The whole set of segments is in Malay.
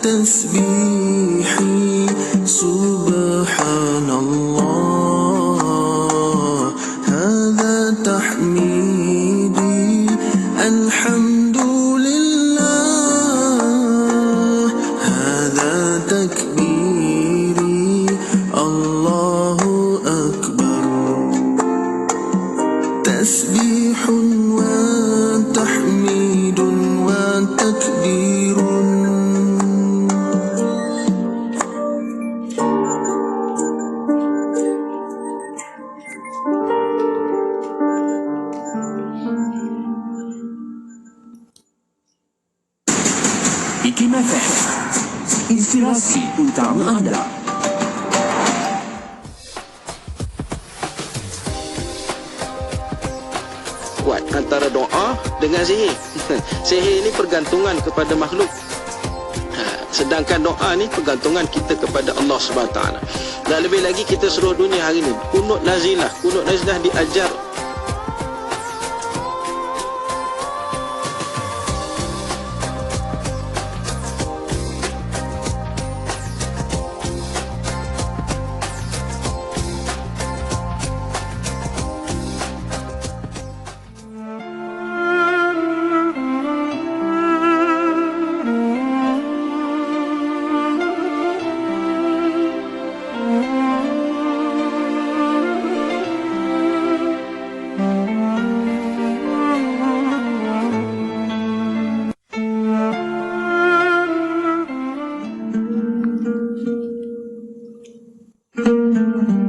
تسبيحي سبحان الله، هذا تحميدي الحمد لله، هذا تكبيري الله أكبر. تسبيح وتحميد وتكبير. Ikim FM, inspirasi utama anda. Kuat antara doa dengan sihir. Sihir ini pergantungan kepada makhluk. Sedangkan doa ni pergantungan kita kepada Allah SWT. Dan lebih lagi kita seluruh dunia hari ni kunut nazilah. Kunut nazilah diajar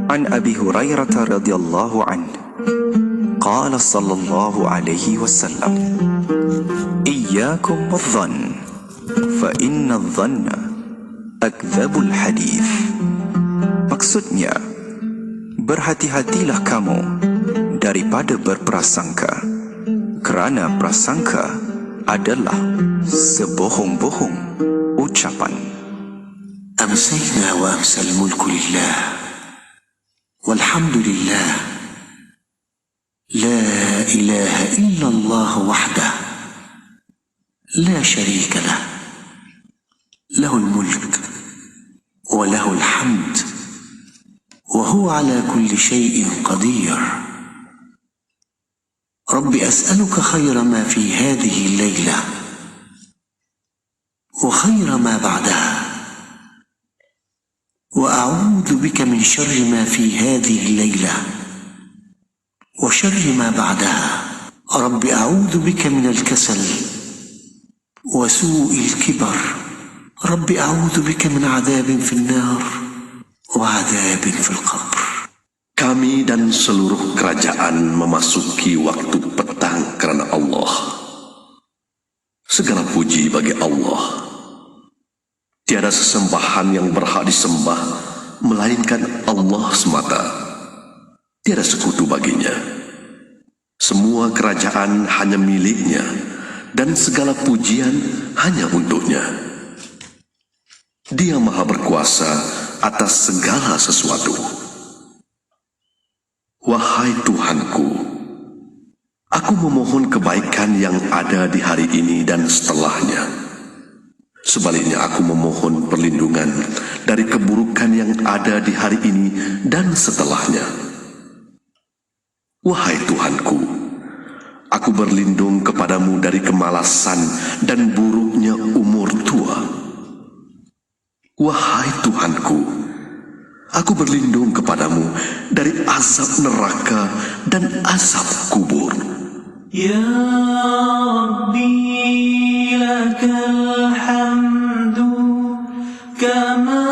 عن أبي هريرة رضي الله عنه قال صلى الله عليه وسلم إياكم والظن فإن الظن أكذب الحديث. Maksudnya, berhati-hatilah kamu daripada berprasangka, kerana prasangka adalah sebohong-bohong ucapan. أمسينا وأمسى الملك لله والحمد لله لا إله إلا الله وحده لا شريك له له الملك وله الحمد وهو على كل شيء قدير. رب أسألك خير ما في هذه الليلة وخير ما بعدها، وأعوذ بك من شر ما في هذه الليلة وشر ما بعدها. رب أعوذ بك من الكسل وسوء الكبر. رب أعوذ بك من عذاب في النار وعذاب في القبر. Kami dan seluruh kerajaan memasuki waktu petang kerana Allah. Segala puji bagi Allah. Tiada sesembahan yang berhak disembah melainkan Allah semata. Tiada sekutu baginya. Semua kerajaan hanya miliknya dan segala pujian hanya untuknya. Dia maha berkuasa atas segala sesuatu. Wahai Tuhanku, aku memohon kebaikan yang ada di hari ini dan setelahnya. Sebaliknya aku memohon perlindungan dari keburukan yang ada di hari ini dan setelahnya. Wahai Tuhanku, aku berlindung kepadamu dari kemalasan dan buruknya umur tua. Wahai Tuhanku, aku berlindung kepadamu dari azab neraka dan azab kubur. Ya Rabbi lakal hamdu kama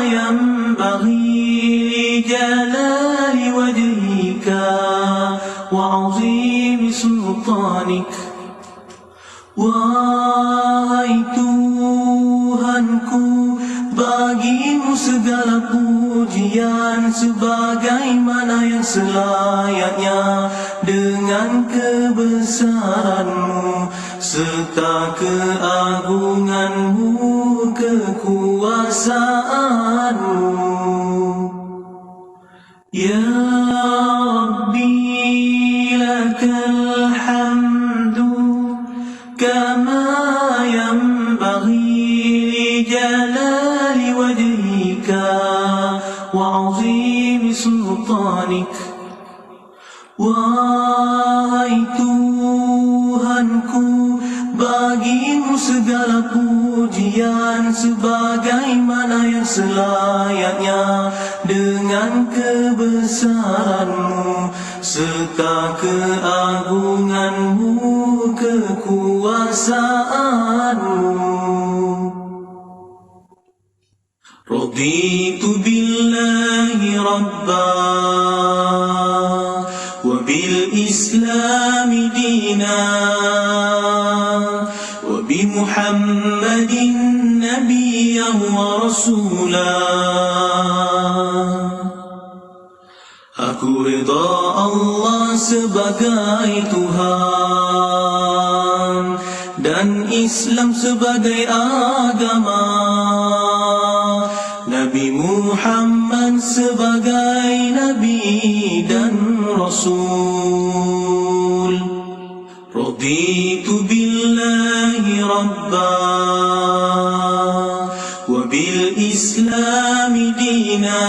yanbaghi li jalali wajhika wa azimi sultanik. Wahai Tuhanku, bagimu segala pujian sebagaimana yang selayaknya dengan kebesaranmu serta keagunganmu, kekuasaanmu. Ya Rabbi lakal hamdu kama yanbaghi li سلطانك Wahai Tuhanku, bagimu segala pujian sebagaimana yang selayaknya dengan kebesaranmu serta keagunganmu, kekuasaanmu. Raditu billahi rabba وبالإسلام دينا وبمحمد نبيا ورسولا Aku rida Allah sebagai Tuhan dan Islam sebagai agama, Nabi Muhammad sebagai Nabi dan Rasul. Raditu billahi rabba wa bil Islam dina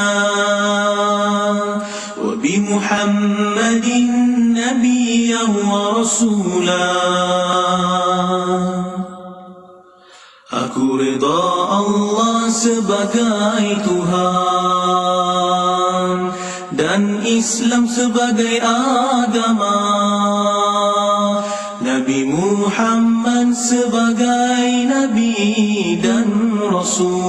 wa bi Muhammadin nabiyyan wa rasula. Aku rida Allah sebagai Tuhan dan Islam sebagai agama, Nabi Muhammad sebagai Nabi dan Rasul.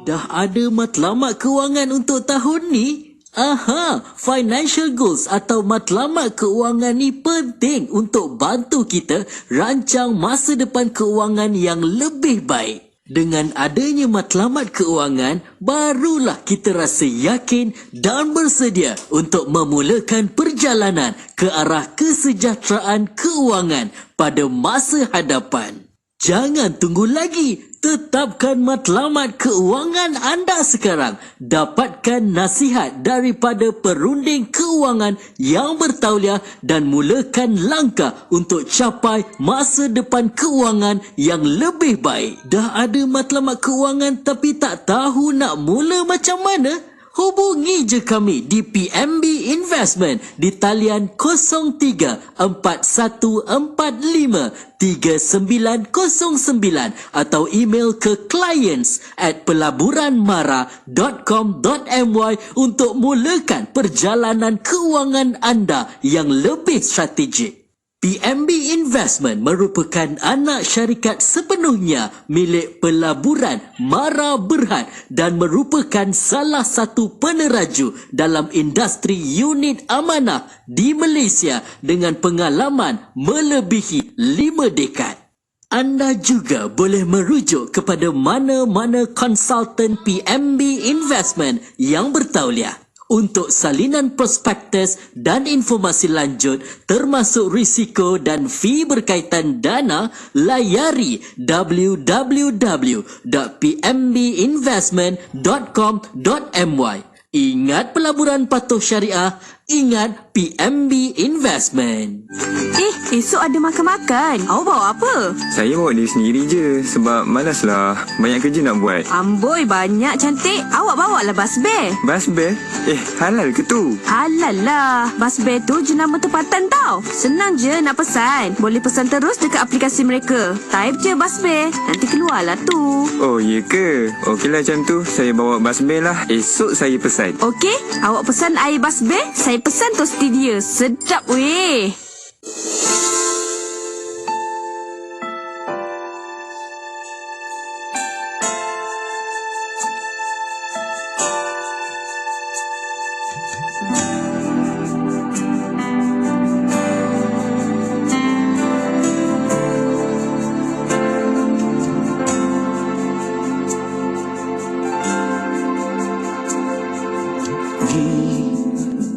Dah ada matlamat kewangan untuk tahun ni? Aha, financial goals atau matlamat keuangan ni penting untuk bantu kita rancang masa depan keuangan yang lebih baik. Dengan adanya matlamat keuangan, barulah kita rasa yakin dan bersedia untuk memulakan perjalanan ke arah kesejahteraan keuangan pada masa hadapan. Jangan tunggu lagi. Tetapkan matlamat keuangan anda sekarang. Dapatkan nasihat daripada perunding keuangan yang bertauliah dan mulakan langkah untuk capai masa depan keuangan yang lebih baik. Dah ada matlamat keuangan tapi tak tahu nak mula macam mana? Hubungi je kami di PMB Investment di talian 0341453909 atau email ke clients@pelaburanmara.com.my untuk mulakan perjalanan keuangan anda yang lebih strategik. PMB Investment merupakan anak syarikat sepenuhnya milik Pelaburan Mara Berhad dan merupakan salah satu peneraju dalam industri unit amanah di Malaysia dengan pengalaman melebihi 5 dekad. Anda juga boleh merujuk kepada mana-mana konsultan PMB Investment yang bertauliah. Untuk salinan prospektus dan informasi lanjut termasuk risiko dan fee berkaitan dana, layari www.pmbinvestment.com.my. Ingat pelaburan patuh syariah, ingat PMB Investment. Esok ada makan-makan. Awak bawa apa? Saya bawa diri sendiri je sebab malaslah. Banyak kerja nak buat. Amboi, banyak cantik. Awak bawalah bas bear. Bas bear? Halal ke tu? Halal lah. Bas bear tu jenama tempatan tau. Senang je nak pesan. Boleh pesan terus dekat aplikasi mereka. Type je bas bear. Nanti keluarlah tu. Oh, ya ke? Okeylah macam tu. Saya bawa bas bear lah. Esok saya pesan. Okey, awak pesan air bas bear. Saya pesan tosti dia. Sedap weh.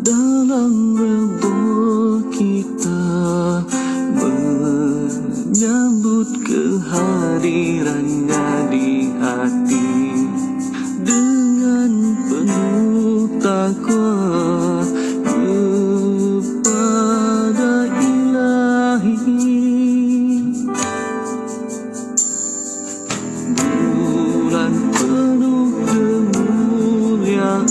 Dalam redha kita menyambut kehadirannya di hati dengan penuh takwa kepada Ilahi. Bulan penuh kemuliaan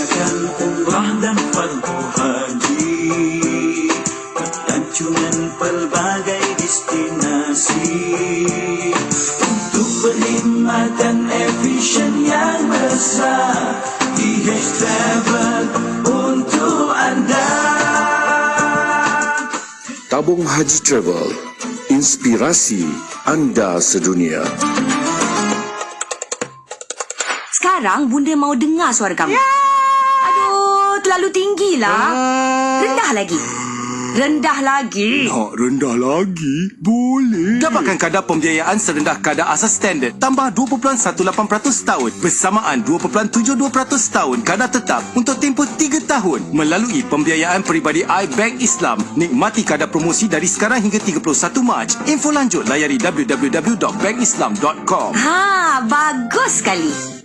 merayakan umrah dan fardu haji, pelancongan pelbagai destinasi untuk perkhidmatan efisien yang mesra. DH Travel untuk anda. Tabung Haji Travel, inspirasi anda sedunia. Sekarang bunda mau dengar suara kamu. Aduh, terlalu tinggilah. Rendah lagi. Rendah lagi. Nak rendah lagi? Boleh. Dapatkan kadar pembiayaan serendah kadar asas standard tambah 2.18% tahun bersamaan 2.72% tahun kadar tetap untuk tempoh 3 tahun melalui pembiayaan peribadi iBank Islam. Nikmati kadar promosi dari sekarang hingga 31 Mac. Info lanjut layari www.bankislam.com. Ha, bagus sekali.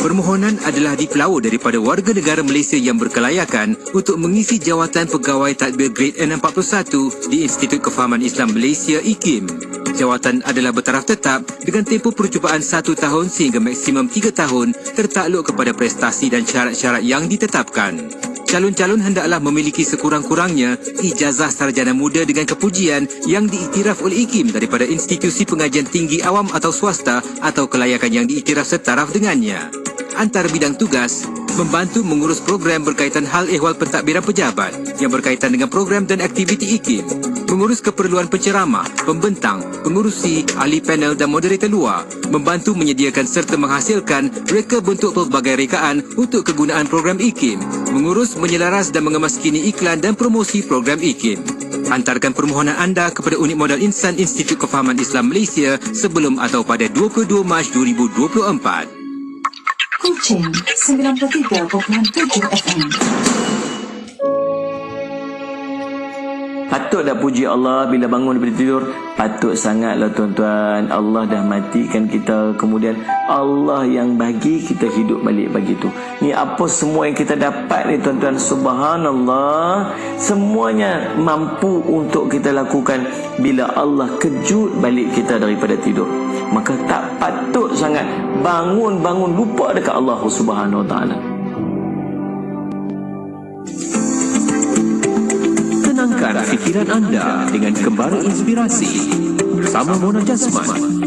Permohonan adalah dipelawa daripada warga negara Malaysia yang berkelayakan untuk mengisi jawatan pegawai tadbir grade N41 di Institut Kefahaman Islam Malaysia IKIM. Jawatan adalah bertaraf tetap dengan tempoh percubaan 1 tahun sehingga maksimum 3 tahun tertakluk kepada prestasi dan syarat-syarat yang ditetapkan. Calon-calon hendaklah memiliki sekurang-kurangnya ijazah sarjana muda dengan kepujian yang diiktiraf oleh IKIM daripada institusi pengajian tinggi awam atau swasta atau kelayakan yang diiktiraf setaraf dengannya. Antara bidang tugas, membantu mengurus program berkaitan hal ehwal pentadbiran pejabat yang berkaitan dengan program dan aktiviti IKIM, mengurus keperluan penceramah, pembentang, pengurusi, ahli panel dan moderator luar, membantu menyediakan serta menghasilkan reka bentuk pelbagai rekaan untuk kegunaan program IKIM, mengurus, menyelaras dan mengemaskini iklan dan promosi program IKIM. Hantarkan permohonan anda kepada Unit Modal Insan Institut Kefahaman Islam Malaysia sebelum atau pada 22 Mac 2024. Kuching 93.7 FM. Patut dah puji Allah bila bangun daripada tidur. Patut sangatlah tuan-tuan. Allah dah matikan kita, kemudian Allah yang bagi kita hidup balik begitu. Ni apa semua yang kita dapat ni tuan-tuan, subhanallah. Semuanya mampu untuk kita lakukan bila Allah kejut balik kita daripada tidur. Maka tak patut sangat bangun-bangun lupa dekat Allah Subhanahu Wa Taala. Tenangkan fikiran anda dengan Kembara Inspirasi bersama Mona Jasman.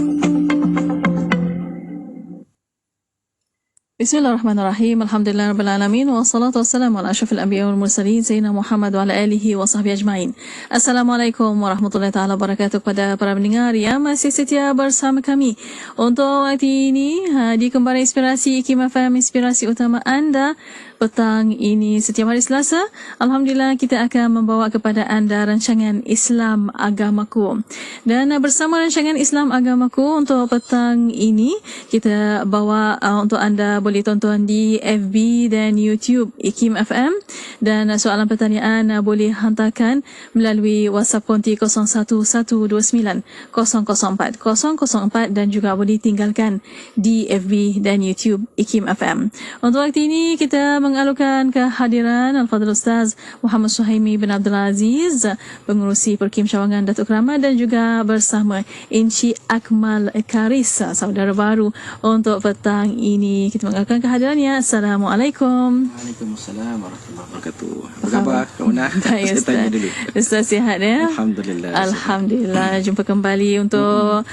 Bismillahirrahmanirrahim. Alhamdulillahirrahmanirrahim. Wassalatu wassalamu ala ashrafil anbiya wal mursalin Sayyidina Muhammad wa ala alihi wa sahbihi ajma'in. Assalamualaikum warahmatullahi ta'ala wabarakatuh kepada para pendengar yang masih setia bersama kami untuk waktu ini di Kembara Inspirasi IKIM FM, inspirasi utama anda. Petang ini setiap hari Selasa, alhamdulillah kita akan membawa kepada anda rancangan Islam Agamaku. Dan bersama rancangan Islam Agamaku untuk petang ini kita bawa untuk anda boleh tonton di FB dan YouTube IKIM FM, dan soalan pertanyaan boleh hantarkan melalui WhatsApp konti 01129004 dan juga boleh tinggalkan di FB dan YouTube IKIM FM. Untuk waktu ini kita mengalukan kehadiran Al-Fadhil Ustaz Muhammad Suhaimi bin Abdul Aziz, pengurusi Perkim Cawangan Datuk Keramat, dan juga bersama Encik Akmal Karis, saudara baru untuk petang ini. Kita mengalukan kehadirannya. Assalamualaikum. Waalaikumsalam warahmatullahi wabarakatuh. Apa khabar, Kak Una? Baik, Saya tanya dulu. Ustaz sihat ya? Alhamdulillah. Alhamdulillah. Jumpa kembali untuk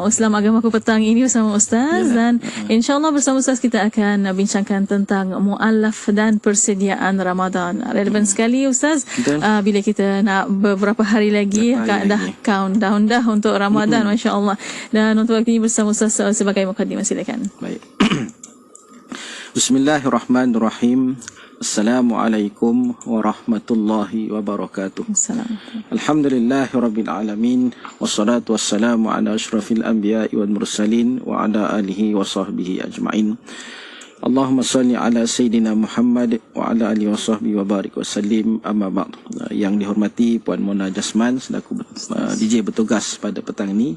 Islam Agamaku petang ini bersama Ustaz. Dan insyaAllah bersama Ustaz kita akan bincangkan tentang mu'allaf dan persediaan Ramadan. Relevan sekali Ustaz, bila kita nak beberapa hari lagi dah countdown dah untuk Ramadan, Masya Allah. Dan untuk waktu ini bersama Ustaz sebagai mukadimah, silakan. Baik. Bismillahirrahmanirrahim. Assalamualaikum warahmatullahi wabarakatuh. Alhamdulillahirabbil alamin, wassalatu wassalamu ala asyrafil anbiya'i wal mursalin wa ala alihi wa sahbihi ajma'in. Allahumma salli ala Sayyidina Muhammad wa ala alihi wa sahbihi wa barik wa sallim, amma ba'd. Yang dihormati Puan Mona Jasman selaku DJ bertugas pada petang ini,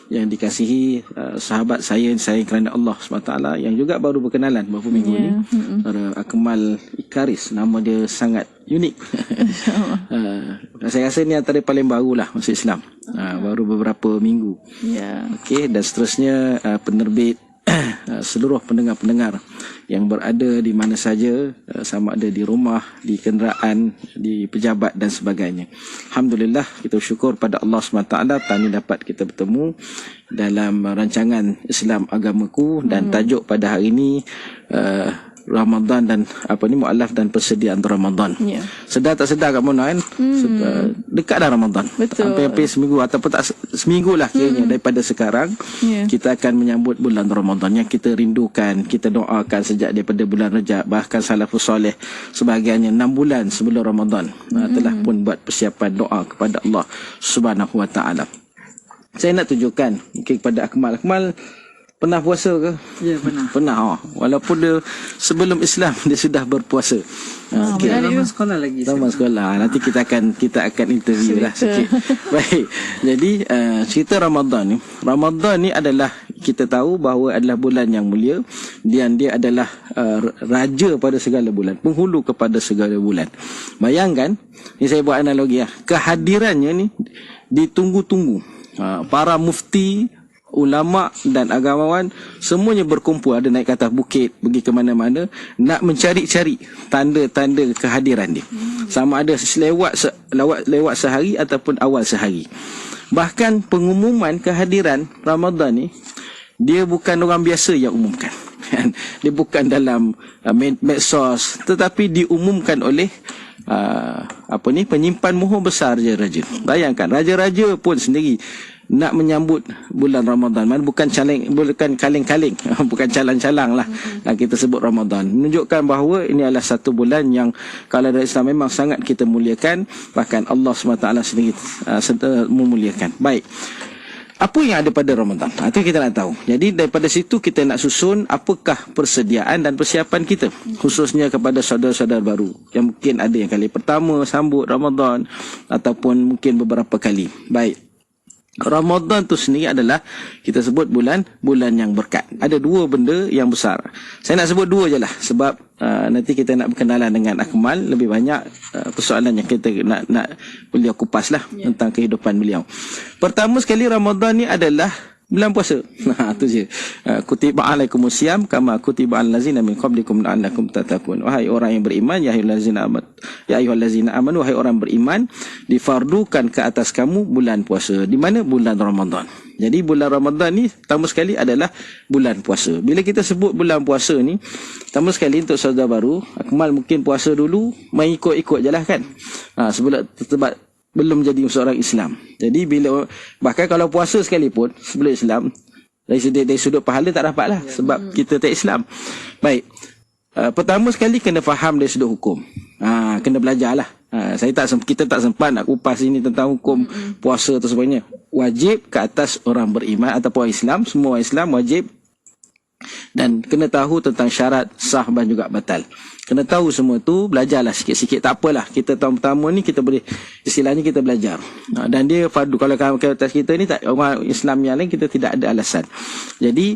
yang dikasihi sahabat saya kerana Allah SWT, yang juga baru berkenalan beberapa minggu ini, Akmal Karis. Nama dia sangat unik. Saya rasa ni antara paling baru lah masuk Islam, baru beberapa minggu. Okey, dan seterusnya penerbit seluruh pendengar-pendengar yang berada di mana saja, sama ada di rumah, di kenderaan, di pejabat dan sebagainya. Alhamdulillah, kita syukur pada Allah SWT tani dapat kita bertemu dalam rancangan Islam Agamaku, dan tajuk pada hari ini Ramadan dan mualaf dan persediaan Ramadan. Ya. Sedar tak sedar kat Mona kan? Dekat dah Ramadan. Betul. Hampir seminggu ataupun tak seminggu lah kiranya daripada sekarang. Ya. Kita akan menyambut bulan Ramadan yang kita rindukan, kita doakan sejak daripada bulan Rajab, bahkan salafus soleh sebahagiannya 6 bulan sebelum Ramadan telah pun buat persiapan doa kepada Allah Subhanahu Wa Taala. Saya nak tunjukkan mungkin kepada Akmal. Pernah puasa ke? Ya, pernah. Pernah. Walaupun dia sebelum Islam dia sudah berpuasa. Zaman sekolah lagi. Zaman sekolah. Nanti kita akan interview lah sikit. Baik. Jadi cerita Ramadan ni. Ramadan ni adalah, kita tahu bahawa adalah bulan yang mulia, dan dia adalah raja pada segala bulan, penghulu kepada segala bulan. Bayangkan, ni saya buat analogi lah. Kehadirannya ni ditunggu-tunggu. Para mufti, ulama dan agamawan semuanya berkumpul, ada naik ke atas bukit, pergi ke mana-mana nak mencari-cari tanda-tanda kehadiran dia, sama ada lewat sehari ataupun awal sehari. Bahkan pengumuman kehadiran Ramadan ni, dia bukan orang biasa yang umumkan. Dia bukan dalam medsos, tetapi diumumkan oleh penyimpan mohon besar raja-raja. Bayangkan, raja-raja pun sendiri nak menyambut bulan Ramadan. Bukan kaleng-kaleng, bukan calang-calang lah kita sebut Ramadan. Menunjukkan bahawa ini adalah satu bulan yang kalau dalam Islam memang sangat kita muliakan, bahkan Allah SWT sendiri memuliakan. Baik, apa yang ada pada Ramadan? Itu kita nak tahu. Jadi daripada situ kita nak susun apakah persediaan dan persiapan kita, khususnya kepada saudara-saudara baru yang mungkin ada yang kali pertama sambut Ramadan ataupun mungkin beberapa kali. Baik, Ramadan tu sendiri adalah kita sebut bulan yang berkat. Ada dua benda yang besar. Saya nak sebut dua je lah, sebab nanti kita nak berkenalan dengan Akmal. Lebih banyak persoalan yang kita nak beliau kupas lah tentang kehidupan beliau. Pertama sekali, Ramadan ni adalah bulan puasa. Itu je. Kutiba alaikumusiyam kama kutiba alal ladzina min qablikum la'allakum tattaqun. Wahai orang yang beriman, ya ayyuhallazina amanu, wahai orang beriman, difardukan ke atas kamu bulan puasa. Di mana? Bulan Ramadan. Jadi bulan Ramadan ni pertama sekali adalah bulan puasa. Bila kita sebut bulan puasa ni, pertama sekali untuk saudara baru, Akmal mungkin puasa dulu main ikut-ikut je lah kan. Sebelum belum jadi seorang Islam. Jadi bahkan kalau puasa sekalipun sebelum Islam, dari sudut pahala tak dapat lah, sebab kita tak Islam. Baik, pertama sekali kena faham dari sudut hukum. Kena belajar lah. Kita tak sempat nak kupas ini tentang hukum puasa atau sebagainya. Wajib ke atas orang beriman ataupun orang Islam, semua orang Islam wajib, dan kena tahu tentang syarat sah dan juga batal. Kena tahu semua tu, belajarlah sikit-sikit, tak apalah. Kita tahun pertama ni kita boleh, istilahnya kita belajar. Dan dia fardu, kalau atas kita ni tak, orang Islam yang lain kita tidak ada alasan. Jadi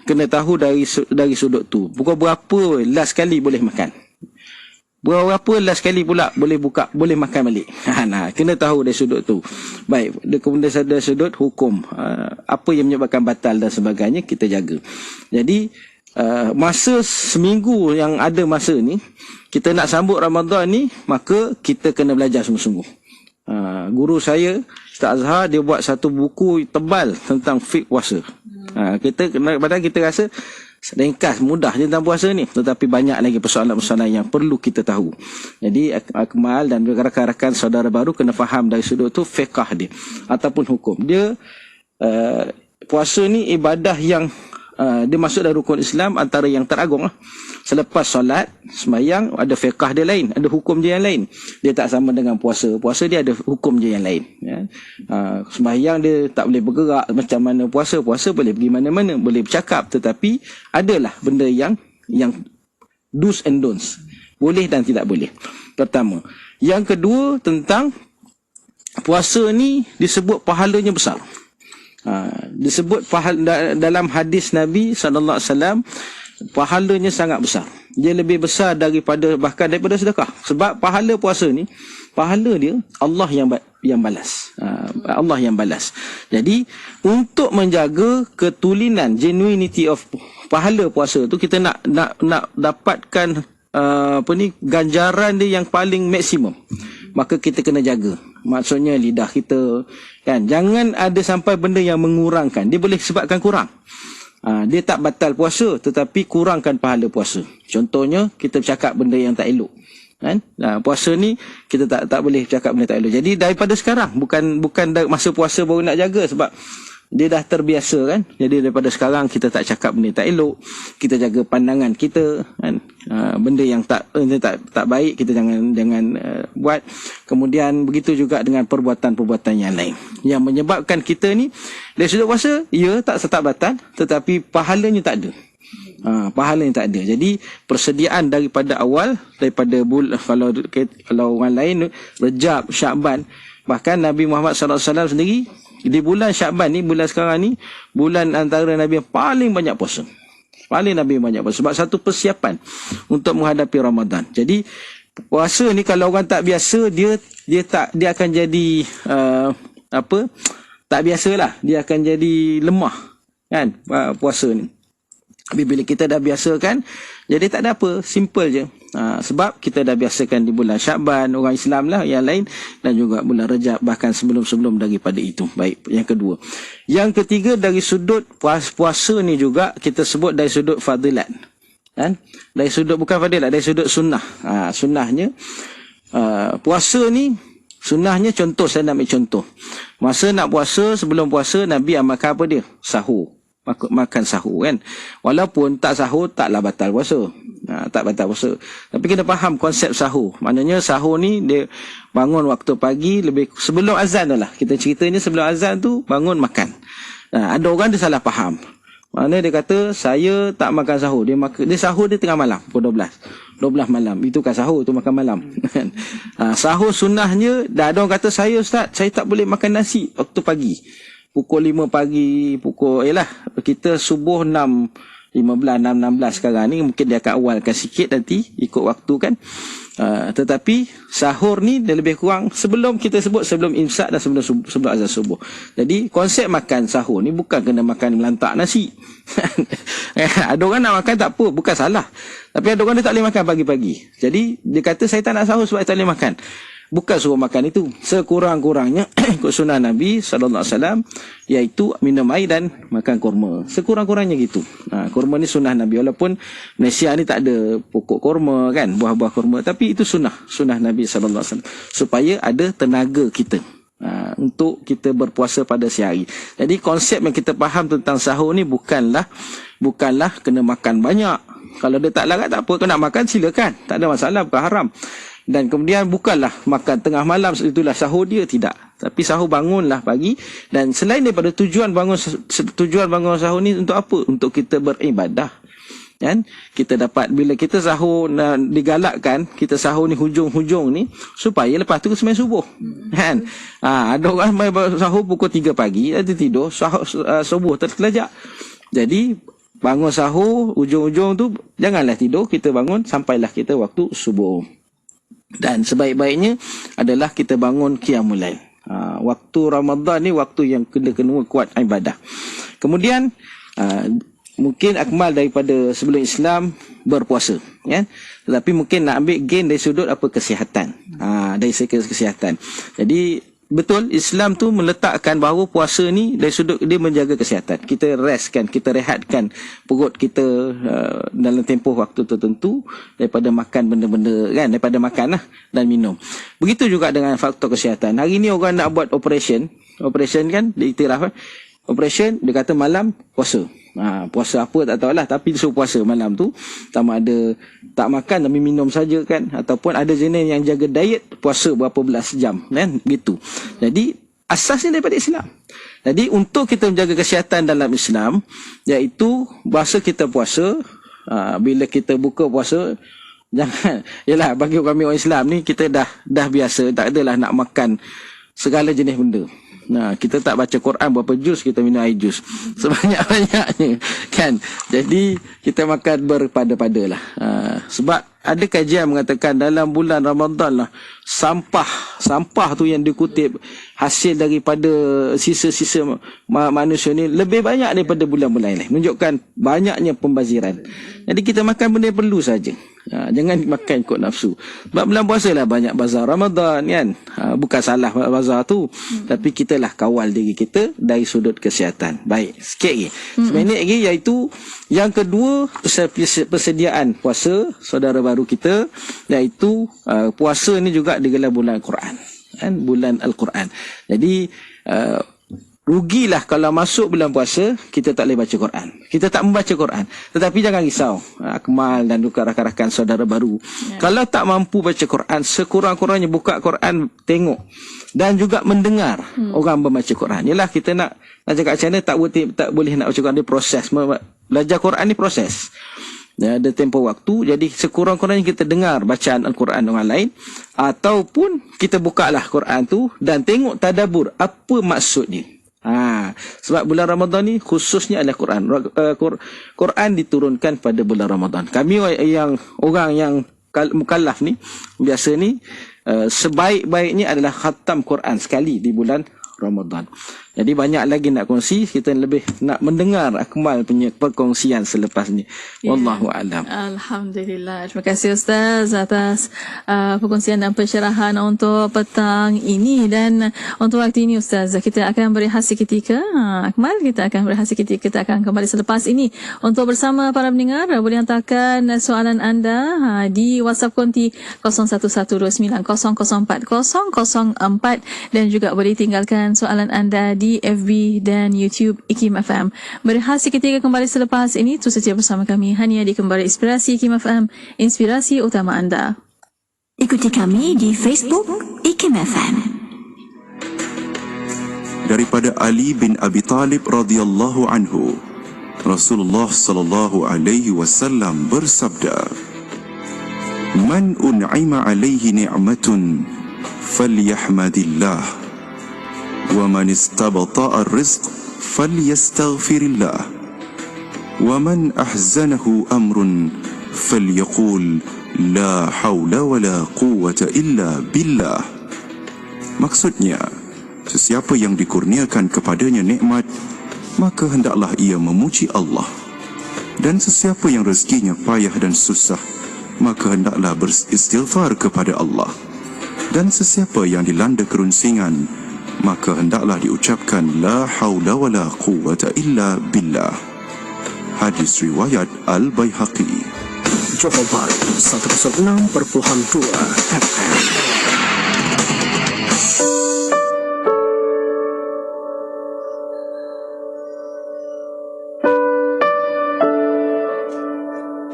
kena tahu dari sudut tu. Pukul berapa last kali boleh makan, berapa last kali pula boleh buka, boleh makan balik. Kena tahu dari sudut tu. Baik, kemudian dari sudut hukum, apa yang menyebabkan batal dan sebagainya kita jaga. Jadi masa seminggu yang ada masa ni, kita nak sambut Ramadan ni, maka kita kena belajar sungguh-sungguh. Guru saya, Ustaz Azhar, dia buat satu buku tebal tentang fiqh puasa. Padahal kita rasa ringkas, mudah je tentang puasa ni, tetapi banyak lagi persoalan-persoalan yang perlu kita tahu. Jadi Akmal dan rakan-rakan saudara baru kena faham dari sudut tu fiqh dia ataupun hukum dia. Puasa ni ibadah yang dia masuk dalam rukun Islam antara yang teragung lah. Selepas solat, sembahyang, ada fiqh dia lain, ada hukum dia yang lain. Dia tak sama dengan puasa. Puasa dia ada hukum dia yang lain. Sembahyang dia tak boleh bergerak macam mana puasa. Puasa boleh pergi mana-mana, boleh bercakap, tetapi adalah benda yang do's and don'ts. Boleh dan tidak boleh. Pertama. Yang kedua, tentang puasa ni disebut pahalanya besar. Disebut dalam hadis Nabi SAW, pahalanya sangat besar. Dia lebih besar bahkan daripada sedekah. Sebab pahala puasa ni pahala dia Allah yang balas. Allah yang balas. Jadi untuk menjaga ketulinan, genuinity of pahala puasa tu, kita nak dapatkan ganjaran dia yang paling maksimum, maka kita kena jaga. Maksudnya lidah kita kan, jangan ada sampai benda yang mengurangkan. Dia boleh sebabkan kurang. Dia tak batal puasa, tetapi kurangkan pahala puasa. Contohnya kita bercakap benda yang tak elok kan. Puasa ni kita tak boleh cakap benda tak elok. Jadi daripada sekarang, bukan masa puasa baru nak jaga, sebab dia dah terbiasa kan. Jadi daripada sekarang kita tak cakap benda tak elok, kita jaga pandangan kita kan. Benda yang tak baik kita jangan buat. Kemudian begitu juga dengan perbuatan-perbuatan yang lain yang menyebabkan kita ni dari sudut puasa tak batal, tetapi pahalanya tak ada. Pahalanya tak ada. Jadi persediaan daripada awal, daripada kalau orang lain Rejab, Syakban, bahkan Nabi Muhammad SAW sendiri di bulan Syakban ni, bulan sekarang ni, bulan antara Nabi yang paling banyak puasa. Sebab satu persiapan untuk menghadapi Ramadan. Jadi puasa ni kalau orang tak biasa, dia akan jadi tak biasalah, dia akan jadi lemah kan puasa ni. Tapi bila kita dah biasakan, jadi tak ada apa, simple je. Sebab kita dah biasakan di bulan Syakban, orang Islam lah yang lain, dan juga bulan Rejab, bahkan sebelum-sebelum daripada itu. Baik, yang kedua. Yang ketiga, dari sudut puasa ni juga kita sebut dari sudut fadilat kan? Dari sudut, bukan fadilat, dari sudut sunnah. Sunnahnya puasa ni, sunnahnya, contoh, saya nak ambil contoh. Masa nak puasa, sebelum puasa, Nabi amalkan apa dia? Sahur. Makan sahur kan. Walaupun tak sahur taklah batal puasa. Tak batal puasa. Tapi kena faham konsep sahur. Maknanya sahur ni dia bangun waktu pagi, lebih sebelum azan tu lah. Kita ceritanya sebelum azan tu bangun makan. Ada orang dia salah faham. Mana dia kata saya tak makan sahur. Dia sahur dia tengah malam, pukul 12 malam. Itu kan sahur tu, makan malam. Sahur sunnahnya, dah ada orang kata Ustaz, saya tak boleh makan nasi waktu pagi. Pukul 5 pagi, kita subuh 6.15, 6.16 sekarang ni, mungkin dia akan awalkan sikit nanti, ikut waktu kan. Tetapi sahur ni dia lebih kurang sebelum imsak dan sebelum azan subuh. Jadi konsep makan sahur ni bukan kena makan melantak nasi. Ada orang nak makan tak apa, bukan salah. Tapi ada orang dia tak boleh makan pagi-pagi. Jadi dia kata saya tak nak sahur sebab saya tak boleh makan. Bukan suruh makan itu. Sekurang-kurangnya ikut sunnah Nabi SAW, iaitu minum air dan makan kurma. Sekurang-kurangnya gitu. Kurma ni sunnah Nabi. Walaupun Malaysia ni tak ada pokok kurma kan, buah-buah kurma, tapi itu sunnah Nabi SAW, supaya ada tenaga kita untuk kita berpuasa pada siang hari. Jadi konsep yang kita faham tentang sahur ni bukanlah kena makan banyak. Kalau dia tak larat tak apa, kau nak makan silakan, tak ada masalah, bukan haram. Dan kemudian bukanlah makan tengah malam, itulah sahur dia, tidak. Tapi sahur bangunlah pagi. Dan selain daripada tujuan bangun sahur ni untuk apa? Untuk kita beribadah. Kan? Kita dapat, bila kita sahur digalakkan, kita sahur ni hujung-hujung ni, supaya lepas tu sembahyang subuh. Kan? Ada orang sahur pukul 3 pagi, ada tidur, subuh terlajak. Jadi bangun sahur, ujung-ujung tu janganlah tidur, kita bangun sampailah kita waktu subuh. Dan sebaik-baiknya adalah kita bangun qiyamul lail. Waktu Ramadan ni waktu yang kena kuat ibadah. Kemudian mungkin akmal daripada sebelum Islam berpuasa, ya. Tetapi mungkin nak ambil gain dari sudut kesihatan. Dari segi kesihatan. Jadi betul, Islam tu meletakkan bahawa puasa ni dari sudut dia menjaga kesihatan. Kita restkan, kita rehatkan perut kita dalam tempoh waktu tertentu daripada makan benda-benda kan, daripada makan dan minum. Begitu juga dengan faktor kesihatan. Hari ni orang nak buat operation kan, diiktiraf operation, dia kata malam puasa. Puasa apa tak tahulah, tapi dia suruh puasa malam tu. Sama ada tak makan tapi minum saja kan, ataupun ada jenis yang jaga diet, puasa berapa belas jam kan, gitu. Jadi asasnya daripada Islam. Jadi untuk kita menjaga kesihatan dalam Islam, iaitu bahasa kita puasa, bila kita buka puasa, jangan, yalah, bagi kami orang Islam ni, kita dah biasa, tak adalah nak makan segala jenis benda. Nah, kita tak baca Quran berapa juz, kita minum air juz sebanyak-banyaknya kan. Jadi kita makan berpada-pada lah. Sebab ada kajian mengatakan dalam bulan Ramadan lah, sampah tu yang dikutip hasil daripada sisa-sisa manusia ni lebih banyak daripada bulan-bulan lain. Menunjukkan banyaknya pembaziran. Jadi kita makan benda yang perlu saja. Jangan makan ikut nafsu. Sebab bulan puasa lah banyak bazar Ramadan kan. Bukan salah bazar tu, tapi kita lah kawal diri kita dari sudut kesihatan. Baik, sikit lagi. Seminit lagi, iaitu yang kedua, persediaan puasa saudara baru kita, iaitu puasa ni juga digelar bulan Al-Quran kan, bulan Al-Quran. Jadi rugilah kalau masuk bulan puasa kita tak boleh baca Quran, kita tak membaca Quran. Tetapi jangan risau, Akmal dan juga rakan-rakan saudara baru, kalau tak mampu baca Quran, sekurang-kurangnya buka Quran, tengok dan juga mendengar orang membaca Quran. Yalah, kita nak cakap macam mana, tak boleh nak baca Quran, dia proses. Belajar Quran ni proses, ada tempoh waktu. Jadi sekurang-kurangnya kita dengar bacaan Al-Quran orang lain, ataupun kita bukalah Quran tu dan tengok tadabbur apa maksudnya. Sebab bulan Ramadan ni khususnya adalah Quran. Quran diturunkan pada bulan Ramadan. Kami yang orang yang mukallaf ni, biasa ni, sebaik-baiknya adalah khatam Quran sekali di bulan Ramadan. Jadi banyak lagi nak kongsi, kita lebih nak mendengar Akmal punya perkongsian selepas ni. Wallahu a'lam. Alhamdulillah. Terima kasih Ustaz atas perkongsian dan pencerahan untuk petang ini. Dan untuk waktu ini Ustaz, kita akan berehat seketika. Akmal, kita akan berehat seketika. Kita akan kembali selepas ini untuk bersama para pendengar. Boleh hantarkan soalan anda di WhatsApp konti 0112900404 dan juga boleh tinggalkan soalan anda di FB dan YouTube IKIM FM. Berehat seketika kembali selepas ini. Tu setia bersama kami hanya di Kembali Inspirasi IKIM FM, inspirasi utama anda. Ikuti kami di Facebook IKIM FM. Daripada Ali bin Abi Talib radhiyallahu anhu, Rasulullah sallallahu alaihi wasallam bersabda, "Man un'ima alaihi ni'matun falyahmadillah. وَمَنِ اسْتَبْطَأَ الرِّزْقَ فَلْيَسْتَغْفِرِ اللَّهِ وَمَنْ أَحْزَنَهُ أَمْرٌ فَلْيَقُولْ لَا حَوْلَ وَلَا قُوَّةَ إِلَّا بِاللَّهِ." Maksudnya, sesiapa yang dikurniakan kepadanya nikmat, maka hendaklah ia memuji Allah. Dan sesiapa yang rezekinya payah dan susah, maka hendaklah beristighfar kepada Allah. Dan sesiapa yang dilanda kerunsingan, maka hendaklah diucapkan la haula wala quwwata illa billah. Hadis riwayat Al-Baihaqi. Johor Bahru 106.2 FM.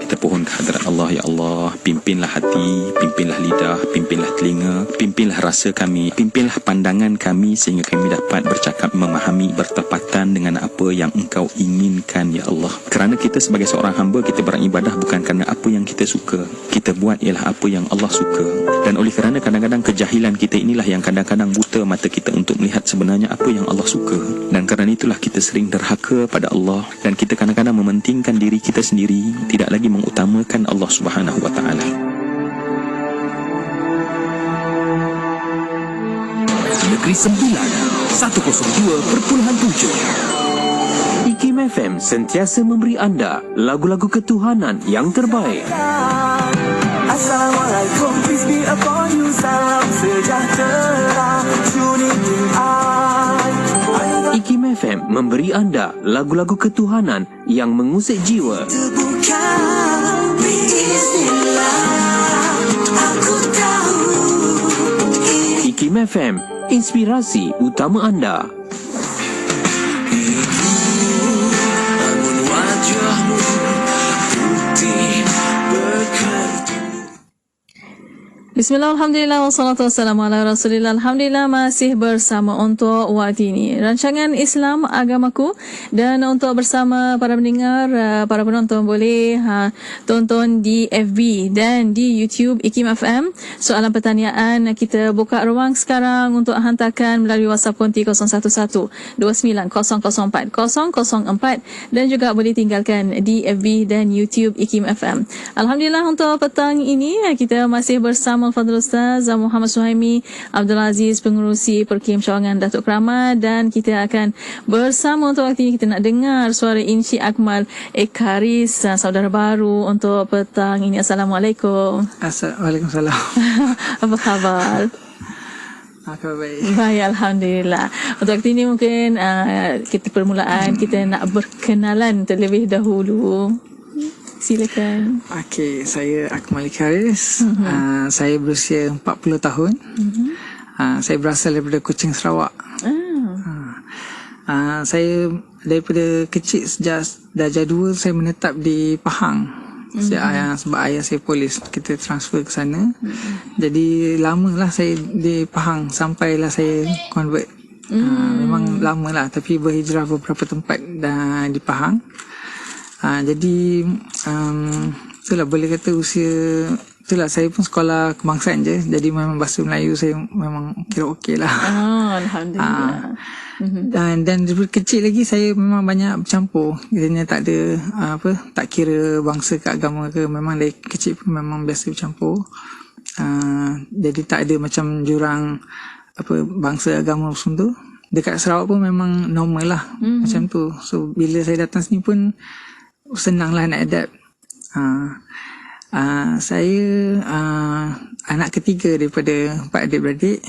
Kita pohon kehadrat Allah, ya Allah, pimpinlah hati, pimpinlah lidah, pimpinlah telinga, pimpinlah rasa kami, pimpinlah pandangan kami sehingga kami dapat bercakap, memahami, bertepatan dengan apa yang Engkau inginkan, ya Allah. Kerana kita sebagai seorang hamba, kita beribadah bukan kerana apa yang kita suka. Kita buat ialah apa yang Allah suka. Dan oleh kerana kadang-kadang kejahilan kita inilah yang kadang-kadang buta mata kita untuk melihat sebenarnya apa yang Allah suka. Dan kerana itulah kita sering derhaka pada Allah, dan kita kadang-kadang mementingkan diri kita sendiri, tidak lagi mengutamakan Allah Subhanahu wa taala. Negeri Sembilan 102.7 IKIM FM sentiasa memberi anda lagu-lagu ketuhanan yang terbaik. Assalamualaikum, peace be upon you, salam sejahtera, tuning I. IKIM FM memberi anda lagu-lagu ketuhanan yang mengusik jiwa. IKIM FM, inspirasi utama anda. Bismillah, alhamdulillah, wassalatu wassalamu ala rasulillah. Alhamdulillah masih bersama untuk waktu ini rancangan Islam Agamaku, dan untuk bersama para pendengar, para penonton boleh tonton di FB dan di YouTube IKIM FM. Soalan pertanyaan kita buka ruang sekarang untuk hantarkan melalui WhatsApp konti 0112900404 dan juga boleh tinggalkan di FB dan YouTube IKIM FM. Alhamdulillah untuk petang ini kita masih bersama Al-Fadhil Ustaz Muhammad Suhaimi Abdul Aziz, pengurusi Perkim Cawangan Datuk Keramat, dan kita akan bersama untuk waktu ini kita nak dengar suara Encik Akmal Ekaris, saudara baru untuk petang ini. Assalamualaikum. Waalaikumsalam. Apa khabar? Khabar baik. Baik, alhamdulillah. Untuk waktu ini mungkin kita permulaan kita nak berkenalan terlebih dahulu. Silakan. Okey, saya Akmal Ekaris. Saya berusia 40 tahun. Saya berasal daripada Kuching, Sarawak. Saya daripada kecil, sejak darjah 2 saya menetap di Pahang. Sebab ayah saya polis, kita transfer ke sana. Jadi lamalah saya di Pahang sampailah saya convert. Memang lamalah, tapi berhijrah beberapa tempat di Pahang. Jadi itulah boleh kata usia itulah, saya pun sekolah kebangsaan je, jadi memang bahasa Melayu saya memang kira okey lah. Alhamdulillah. Dan daripada kecil lagi saya memang banyak bercampur. Kiranya tak ada tak kira bangsa ke agama ke, memang dari kecil pun memang biasa bercampur. Jadi tak ada macam jurang bangsa agama semua tu. Dekat Sarawak pun memang normal lah macam tu. So bila saya datang sini pun senang lah nak adapt. Saya anak ketiga daripada 4 adik-beradik.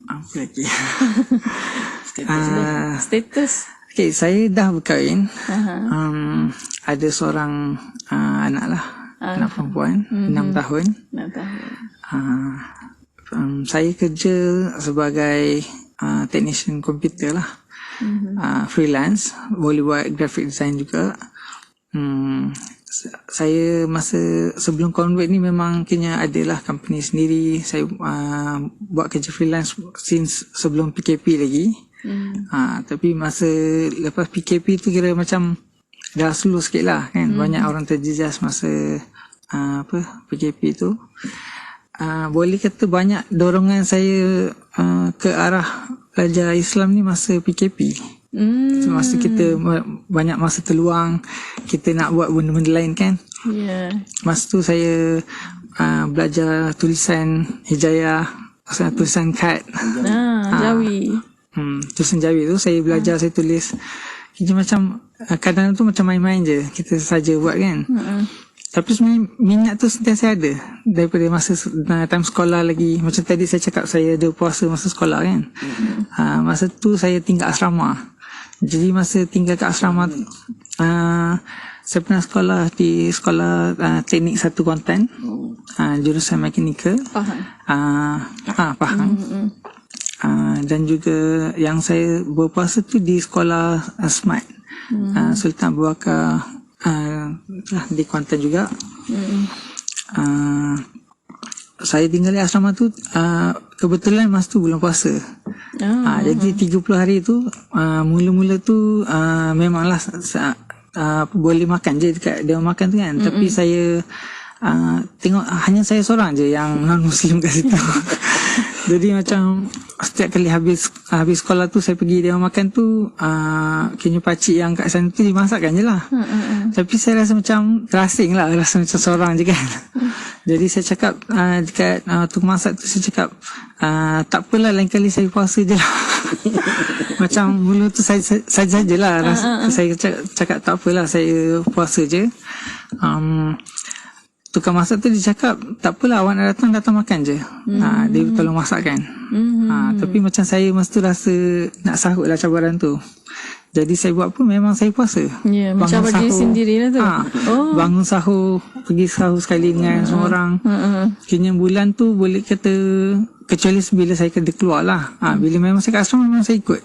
Apa lagi? Status. Okay, saya dah berkahwin. Ada seorang anak lah, anak perempuan, 6 tahun. 6 tahun. Saya kerja sebagai technician komputer lah. Freelance, boleh buat graphic design juga. Saya masa sebelum convert ni memang kena adalah company sendiri. Saya buat kerja freelance since sebelum PKP lagi. Tapi masa lepas PKP tu kira macam dah slow sikit lah kan. Banyak orang terjejas masa PKP tu. Boleh kata banyak dorongan saya ke arah belajar Islam ni masa PKP. Masa kita banyak masa terluang, kita nak buat benda-benda lain kan. Masa tu saya belajar tulisan hijayah, tulisan kad. Jawi. Tulisan Jawi tu saya belajar, saya tulis. Kita macam kadang tu macam main-main je, kita saja buat kan. Tapi sebenarnya minat tu sentiasa ada daripada masa time sekolah lagi. Macam tadi saya cakap saya ada puasa masa sekolah kan. Masa tu saya tinggal asrama. Jadi masa tinggal kat asrama saya pernah sekolah di sekolah teknik 1 Kuantan, jurusan mekanikal. Pahang. Dan juga yang saya berpuasa tu di sekolah Smart, Sultan Abu Bakar di Kuantan juga. Saya tinggal di asrama tu kebetulan masa tu bulan puasa. Jadi 30 hari tu mula-mula tu memanglah boleh makan je dekat dia makan tu kan. Tapi saya tengok hanya saya seorang je yang non-Muslim kat situ. Jadi macam setiap kali habis sekolah tu saya pergi dia makan tu, kena pakcik yang kat sana tu dimasakkan je lah. Tapi saya rasa macam terasing lah, rasa macam seorang je kan. Jadi saya cakap dekat tukang masak tu, saya cakap tak apalah, lain kali saya puasa je lah. Macam mula tu saya je lah saya cakap tak apalah, saya puasa je. Tukang masak tu dia cakap tak apalah, awak nak datang makan je. Dia tolong masakkan. Tapi macam saya masa tu rasa nak sahut lah cabaran tu. Jadi saya buat pun memang saya puasa. Macam berdiri sendiri lah tu. Bangun sahur, pergi sahur sekali dengan semua orang. Kena bulan tu boleh kata, kecuali bila saya kena keluar lah. Bila memang saya kat asrama memang saya ikut.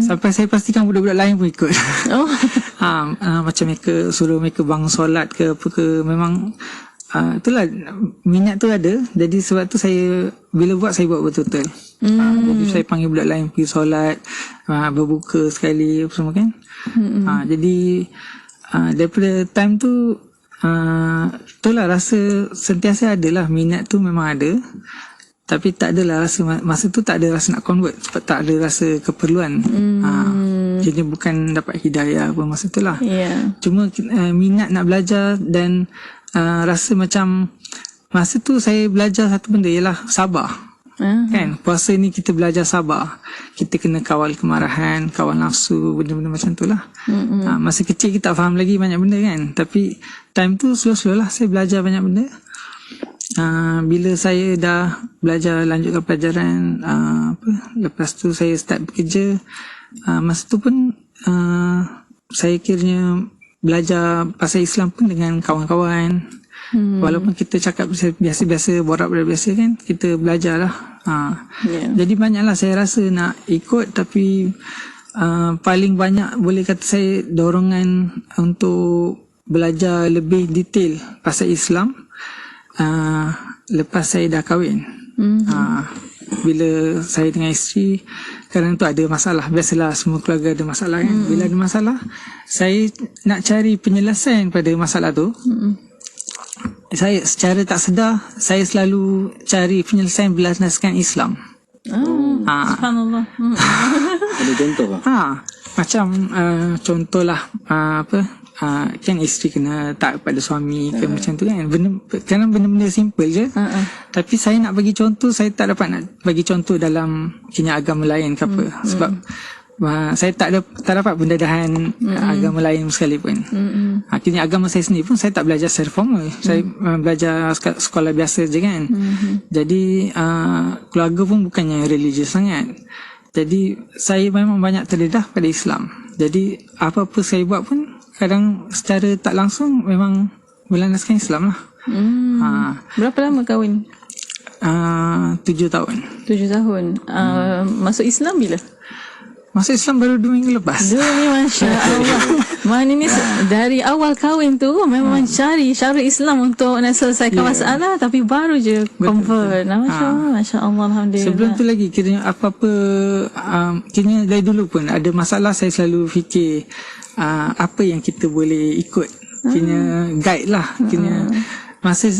Sampai saya pastikan budak-budak lain pun ikut. Macam mereka suruh mereka bangun solat ke apa ke, memang itulah minat tu ada. Jadi sebab tu saya bila buat saya buat betul-betul. Jadi saya panggil budak lain pergi solat, berbuka sekali apa semua kan. Jadi daripada time tu itulah rasa sentiasa adalah minat tu memang ada. Tapi tak adalah rasa masa tu tak ada rasa nak convert sebab tak ada rasa keperluan. Jadi bukan dapat hidayah apa masa tu lah. Cuma minat nak belajar dan rasa macam masa tu saya belajar satu benda ialah sabar. Kan puasa ni kita belajar sabar. Kita kena kawal kemarahan, kawal nafsu, benda-benda macam tu lah. Masa kecil kita tak faham lagi banyak benda kan. Tapi time tu slow-slow lah saya belajar banyak benda. Bila saya dah belajar lanjutkan pelajaran lepas tu saya start bekerja, masa tu pun saya kiranya belajar pasal Islam pun dengan kawan-kawan. Walaupun kita cakap biasa-biasa, borak biasa kan, kita belajar lah. Jadi banyaklah saya rasa nak ikut, tapi paling banyak boleh kata saya dorongan untuk belajar lebih detail pasal Islam lepas saya dah kahwin. Bila saya dengan isteri kadang tu ada masalah, biasalah semua keluarga ada masalah kan. Bila ada masalah saya nak cari penyelesaian pada masalah tu. Saya secara tak sedar saya selalu cari penyelesaian berlandaskan Islam. Subhanallah. Ada contoh tak? Macam contohlah kan isteri kena taat pada suami ke macam tu kan. Kadang benda-benda simple je. Tapi saya nak bagi contoh, saya tak dapat nak bagi contoh dalam kini agama lain ke apa. Sebab saya tak dapat pendadahan agama lain sekalipun. Kini agama saya sendiri pun saya tak belajar secara formal. Saya belajar sekolah biasa je kan. Jadi keluarga pun bukannya religius sangat. Jadi saya memang banyak terdedah pada Islam. Jadi apa-apa saya buat pun kadang secara tak langsung memang berlandaskan Islam lah. Berapa lama kahwin? 7 tahun. 7 tahun. Masuk Islam bila? Masuk Islam baru 2 minggu lepas. 2 minggu, Masya Allah. Maknanya dari awal kahwin tu memang cari syarah Islam untuk nak selesaikan masalah, tapi baru je convert. Masya Allah, Alhamdulillah. Sebelum tu lagi kiranya apa-apa kiranya dari dulu pun ada masalah, saya selalu fikir apa yang kita boleh ikut, kiranya guide lah. Kiranya masa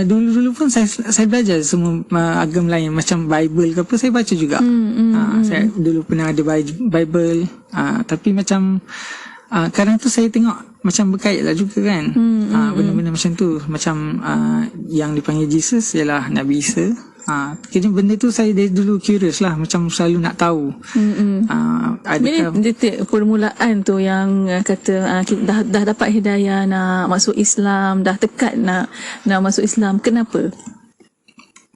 dulu-dulu pun saya belajar semua agama lain, macam Bible ke apa saya baca juga. Saya dulu pernah ada Bible, tapi macam kadang tu saya tengok macam berkait lah juga kan. Benda-benda macam tu, macam yang dipanggil Jesus ialah Nabi Isa. Kira benda tu saya dari dulu curious lah, macam selalu nak tahu. Bila detik permulaan tu yang kata kita dah dapat hidayah nak masuk Islam, dah tekad nak masuk Islam, kenapa?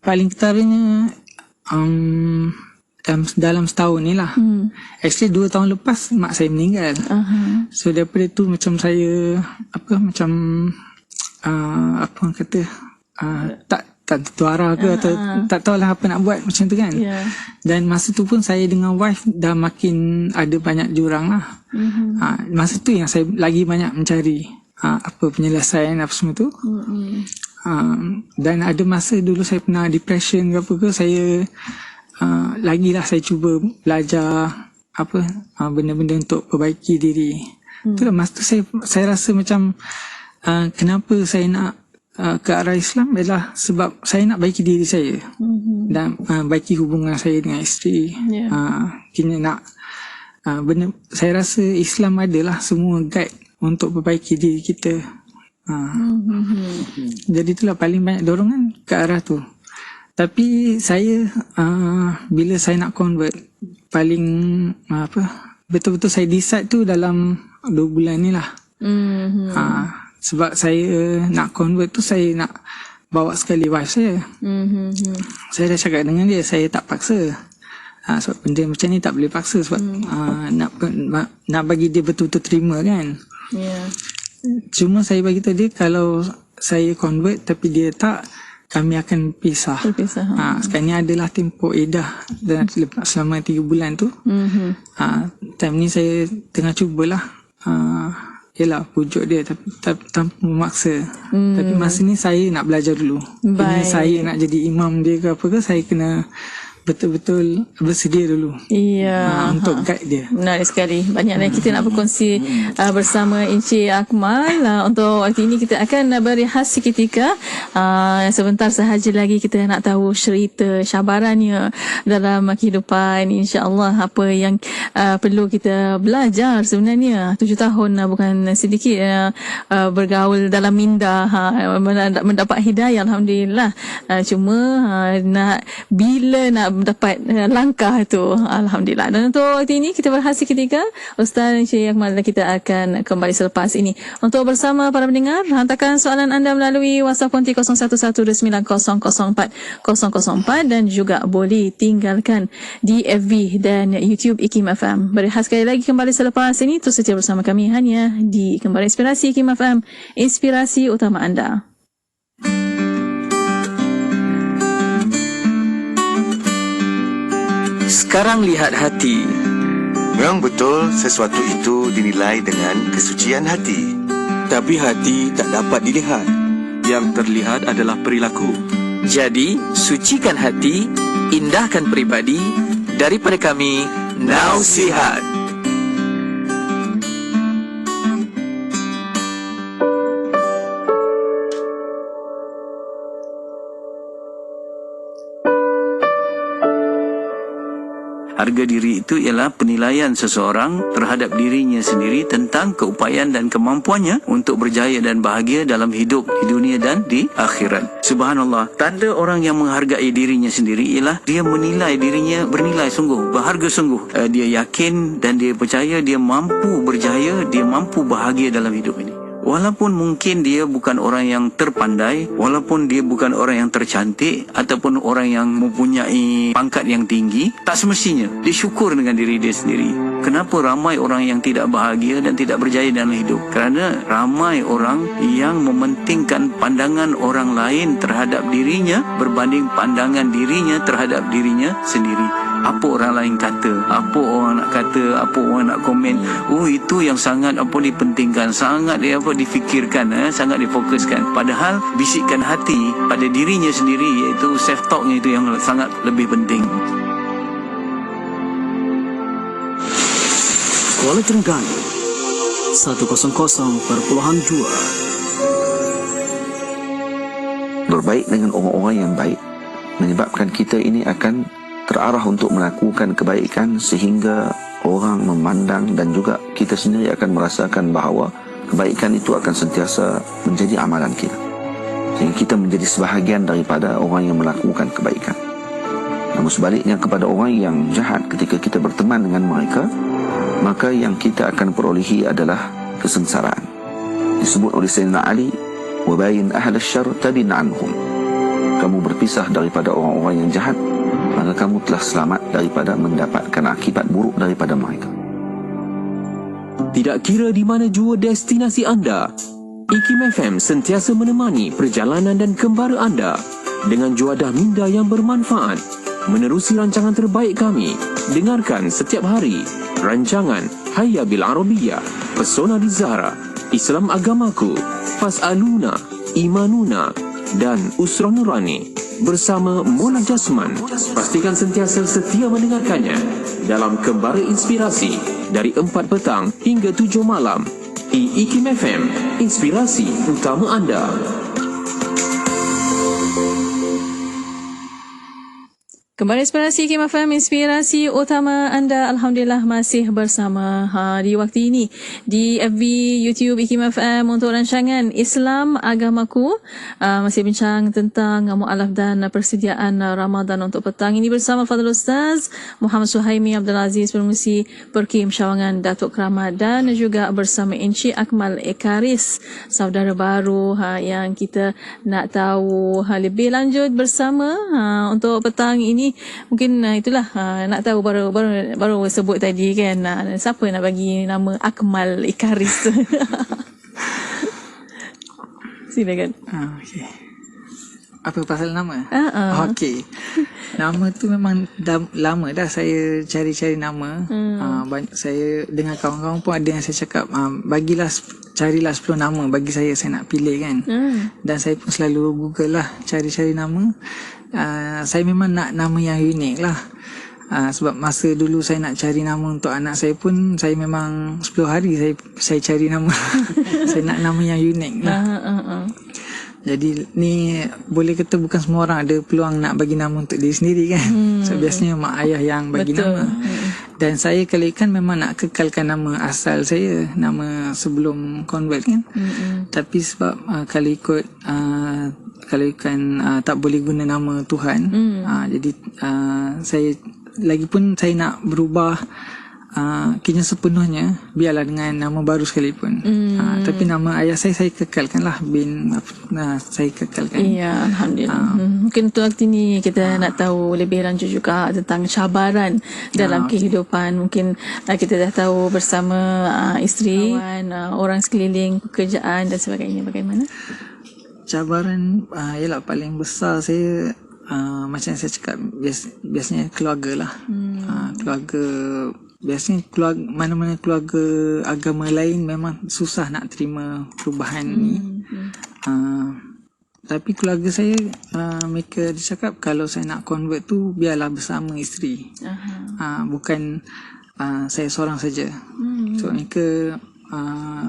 Paling ketaranya dalam setahun ni lah. Actually 2 tahun lepas mak saya meninggal. So daripada tu macam saya macam apa orang kata tak tertuara ke atau tak tahulah apa nak buat macam tu kan. Dan masa tu pun saya dengan wife dah makin ada banyak jurang lah. Masa tu yang saya lagi banyak mencari apa penyelesaian apa semua tu. Dan ada masa dulu saya pernah depression ke apa ke, saya lagilah saya cuba belajar apa benda-benda untuk perbaiki diri. Itulah masa tu saya rasa macam kenapa saya nak ke arah Islam adalah sebab saya nak baiki diri saya dan baiki hubungan saya dengan isteri. Kini nak benda, saya rasa Islam adalah semua guide untuk perbaiki diri kita. Jadi itulah paling banyak dorongan ke arah tu. Tapi saya bila saya nak convert, paling betul-betul saya decide tu dalam 2 bulan ni lah. Sebab saya nak convert tu, saya nak bawa sekali wife saya. Saya dah cakap dengan dia, saya tak paksa. Sebab benda macam ni tak boleh paksa, sebab nak bagi dia betul-betul terima kan. Cuma saya bagi tahu dia, kalau saya convert tapi dia tak, kami akan pisah. Sekarang ni adalah tempoh edah dan selama 3 bulan tu. Time ni saya tengah cubalah yelah pujuk dia tapi tanpa memaksa. Tapi masa ni saya nak belajar dulu. Kena saya nak jadi imam dia ke apa ke, saya kena betul-betul bersedia dulu. Iya. Untuk guide dia. Menarik sekali. Banyaklah kita nak berkongsi bersama Encik Akmal. Untuk waktu ini kita akan berehat seketika. Sebentar sahaja lagi kita nak tahu cerita cabarannya dalam kehidupan. InsyaAllah apa yang perlu kita belajar sebenarnya. 7 tahun bukan sedikit bergaul dalam minda, mendapat hidayah, Alhamdulillah. Cuma bila nak dapat langkah tu, Alhamdulillah. Dan untuk waktu ini kita berehat seketika. Ustaz Encik Akmal, kita akan kembali selepas ini. Untuk bersama para pendengar, hantarkan soalan anda melalui WhatsApp konti 01119004 dan juga boleh tinggalkan di FB dan YouTube IKIM FM. Berehat sekali lagi kembali selepas ini. Terus setia bersama kami hanya di Kembali Inspirasi IKIM FM, inspirasi utama anda. Sekarang lihat hati. Memang betul sesuatu itu dinilai dengan kesucian hati. Tapi hati tak dapat dilihat. Yang terlihat adalah perilaku. Jadi, sucikan hati, indahkan peribadi. Daripada kami, Nausihat. Harga diri itu ialah penilaian seseorang terhadap dirinya sendiri tentang keupayaan dan kemampuannya untuk berjaya dan bahagia dalam hidup di dunia dan di akhirat. Subhanallah, tanda orang yang menghargai dirinya sendiri ialah dia menilai dirinya bernilai sungguh, berharga sungguh. Dia yakin dan dia percaya dia mampu berjaya, dia mampu bahagia dalam hidup ini. Walaupun mungkin dia bukan orang yang terpandai, walaupun dia bukan orang yang tercantik ataupun orang yang mempunyai pangkat yang tinggi, tak semestinya dia syukur dengan diri dia sendiri. Kenapa ramai orang yang tidak bahagia dan tidak berjaya dalam hidup? Kerana ramai orang yang mementingkan pandangan orang lain terhadap dirinya berbanding pandangan dirinya terhadap dirinya sendiri. Apa orang lain kata, apa orang nak kata, apa orang nak komen, itu yang sangat dipentingkan, sangat difikirkan, sangat difokuskan. Padahal bisikan hati pada dirinya sendiri, iaitu self talknya itu yang sangat lebih penting. Kuala Terengganu 100.2. Berbaik dengan orang-orang yang baik menyebabkan kita ini akan terarah untuk melakukan kebaikan sehingga orang memandang dan juga kita sendiri akan merasakan bahawa kebaikan itu akan sentiasa menjadi amalan kita. Sehingga kita menjadi sebahagian daripada orang yang melakukan kebaikan. Namun sebaliknya kepada orang yang jahat, ketika kita berteman dengan mereka, maka yang kita akan perolehi adalah kesengsaraan. Disebut oleh Sayyidina Ali, "Wabayin ahla syarr tabin anhum." Kamu berpisah daripada orang-orang yang jahat, maka kamu telah selamat daripada mendapatkan akibat buruk daripada mereka. Tidak kira di mana jua destinasi anda, IKIM FM sentiasa menemani perjalanan dan kembara anda dengan juadah minda yang bermanfaat. Menerusi rancangan terbaik kami, dengarkan setiap hari rancangan Hayya Bil Arabiyah, Pesona di Zahra, Islam Agamaku, Fas'aluna, Imanuna dan Usrah Nurani bersama Mula Jasman. Pastikan sentiasa setia mendengarkannya dalam Kembara Inspirasi dari 4 petang hingga 7 malam. IKIM FM, inspirasi utama anda. Kembali Inspirasi IKIM FM, inspirasi utama anda. Alhamdulillah masih bersama di waktu ini di FB, YouTube IKIM FM untuk rancangan Islam Agamaku. Masih bincang tentang mu'alaf dan persediaan Ramadan untuk petang ini bersama Fadil Ustaz Muhammad Suhaimi Abdul Aziz, Pengerusi Perkim Syawangan Datuk Keramat, dan juga bersama Encik Akmal Ekaris, saudara baru yang kita nak tahu lebih lanjut bersama untuk petang ini. Mungkin itulah nak tahu baru sebut tadi kan, siapa nak bagi nama Akmal Ekaris tu. Silakan. Okey. Apa pasal nama? Okey. Nama tu memang dah lama dah saya cari-cari nama. Banyak saya dengan kawan-kawan pun ada yang saya cakap bagilah carilah 10 nama bagi saya nak pilih kan. Dan saya pun selalu Google lah, cari-cari nama. Saya memang nak nama yang unik lah. Sebab masa dulu saya nak cari nama untuk anak saya pun, saya memang 10 hari saya cari nama. Saya nak nama yang unik lah. Jadi ni boleh kata bukan semua orang ada peluang nak bagi nama untuk diri sendiri kan. So biasanya mak ayah yang bagi nama. Dan saya kali kan memang nak kekalkan nama asal saya, nama sebelum convert kan. Tapi sebab kalau ikut kalau ikan tak boleh guna nama Tuhan, jadi saya lagipun saya nak berubah kini sepenuhnya, biarlah dengan nama baru sekalipun. Tapi nama ayah saya kekalkan lah, bin saya kekalkan. Ya, Alhamdulillah. Mungkin untuk waktu ni kita nak tahu lebih lanjut juga tentang cabaran dalam kehidupan. Mungkin kita dah tahu bersama isteri, orang sekeliling, pekerjaan dan sebagainya. Bagaimana? Cabaran ialah paling besar saya, macam saya cakap, biasanya keluarga lah. Keluarga, biasanya keluarga, mana-mana keluarga agama lain memang susah nak terima perubahan ni. Tapi keluarga saya, mereka cakap kalau saya nak convert tu biarlah bersama isteri. Bukan saya seorang saja. So mereka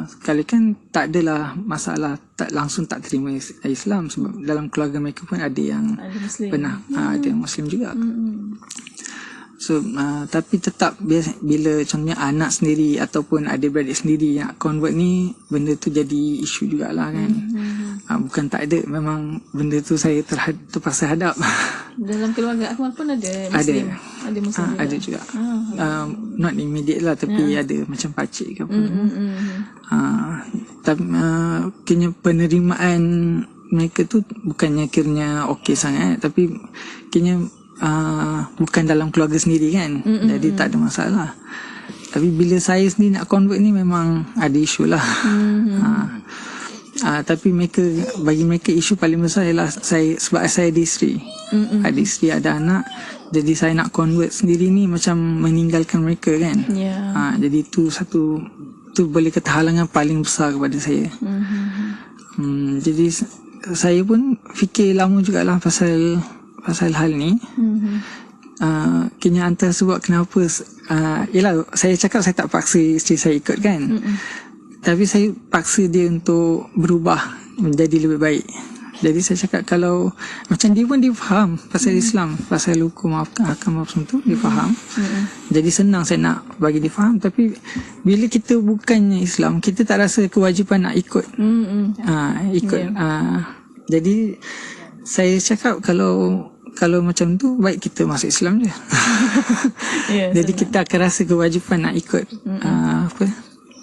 sekali kan tak adalah masalah, langsung tak terima Islam, sebab dalam keluarga mereka pun ada yang pernah ada Muslim juga. So tapi tetap bila contohnya anak sendiri ataupun adik-beradik sendiri yang convert ni, benda tu jadi isu jugalah kan. Bukan tak ada, memang benda tu saya terpaksa hadap. Dalam keluarga Akmal pun ada Muslim? Ada Muslim juga? Ada juga. Not immediate lah, tapi ada macam pakcik ke apa. Tapi kena penerimaan mereka tu bukannya kiranya okey sangat, tapi kena bukan dalam keluarga sendiri kan. Jadi tak ada masalah. Tapi bila saya sendiri nak convert ni memang ada isu lah. Tapi mereka, bagi mereka isu paling besar ialah sebab saya ada isteri. Ada isteri, ada anak. Jadi saya nak convert sendiri ni macam meninggalkan mereka kan. Jadi tu boleh kata halangan paling besar kepada saya. Jadi saya pun fikir lama jugalah pasal hal ni. Kena antara sebab kenapa ialah saya cakap saya tak paksa isteri saya ikut kan. Tapi saya paksa dia untuk berubah menjadi lebih baik. Jadi saya cakap kalau macam dia pun dia faham pasal Islam, pasal hukum hakam apa semua tu dia faham. Jadi senang saya nak bagi dia faham. Tapi bila kita bukannya Islam, kita tak rasa kewajipan nak ikut. Jadi saya cakap kalau macam tu baik kita masuk Islam je. Jadi kita akan rasa kewajipan nak ikut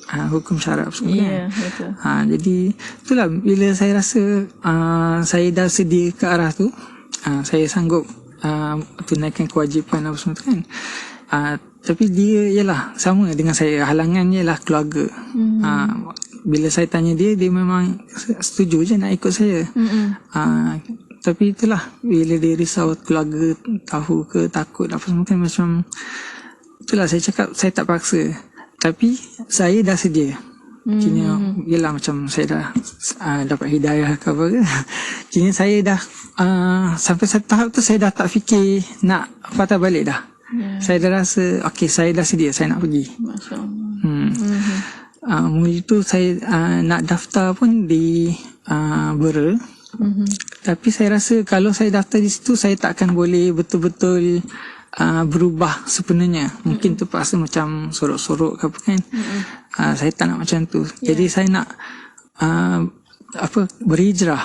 hukum syarak semua kan. Jadi itulah bila saya rasa saya dah sedia ke arah tu, saya sanggup tunaikan kewajipan apa semua tu kan. Tapi dia ialah sama dengan saya, halangannya ialah keluarga. Bila saya tanya dia memang setuju je nak ikut saya. Tapi itulah bila dia risau keluarga tahu ke takut apa semua kan, macam itulah saya cakap saya tak paksa. Tapi saya dah sedia. Kini yelah macam saya dah dapat hidayah ke apa ke. Kini saya dah sampai satu tahap tu saya dah tak fikir nak patah balik dah. Saya dah rasa okey, saya dah sedia, saya nak pergi. Mula tu saya nak daftar pun di Bera. Tapi saya rasa kalau saya daftar di situ saya tak akan boleh betul-betul berubah sepenuhnya. Mungkin terpaksa macam sorok-sorok ke apa kan. Saya tak nak macam tu. Jadi saya nak berhijrah.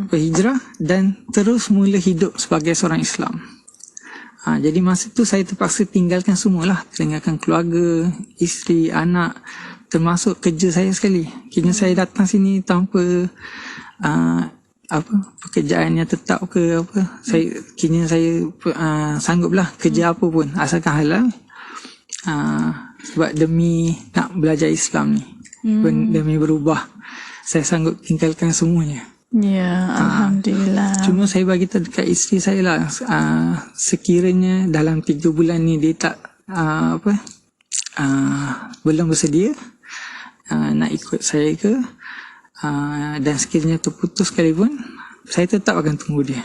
Berhijrah dan terus mula hidup sebagai seorang Islam. Jadi masa tu saya terpaksa tinggalkan semualah, tinggalkan keluarga, isteri, anak, termasuk kerja saya sekali. Kini saya datang sini tanpa pekerjaan yang tetap ke apa. Kini saya sangguplah kerja apa pun asalkan halal. Sebab demi nak belajar Islam ni, demi berubah, saya sanggup tinggalkan semuanya. Alhamdulillah. Cuma saya bagi tahu dekat isteri saya lah, sekiranya dalam 3 bulan ni dia tak belum bersedia, nak ikut saya ke, dan sekiranya terputus sekalipun, saya tetap akan tunggu dia.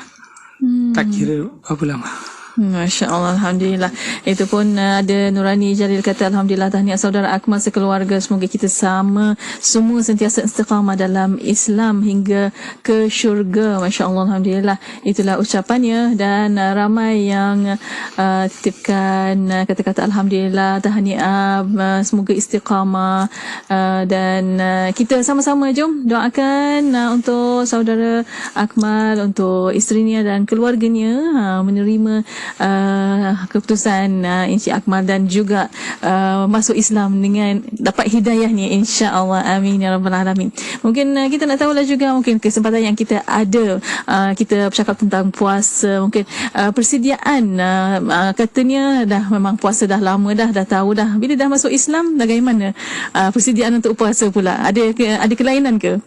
Tak kira berapa lama. Masya Allah, Alhamdulillah. Itu pun ada Nurani Jalil kata, Alhamdulillah, tahniah saudara Akmal sekeluarga. Semoga kita semua sentiasa istiqamah dalam Islam hingga ke syurga. Masya Allah, Alhamdulillah. Itulah ucapannya, dan ramai yang titipkan kata-kata Alhamdulillah, tahniah, semoga istiqamah, dan kita sama-sama jom doakan untuk saudara Akmal, untuk isterinya dan keluarganya menerima keputusan Encik Akmal dan juga masuk Islam dengan dapat hidayahnya, insya-Allah. Amin ya rabbal alamin. Mungkin kita nak tahulah juga, mungkin kesempatan yang kita ada, kita bercakap tentang puasa, mungkin persediaan, katanya dah memang puasa dah lama dah tahu dah, bila dah masuk Islam bagaimana persediaan untuk puasa pula, ada kelainan ke?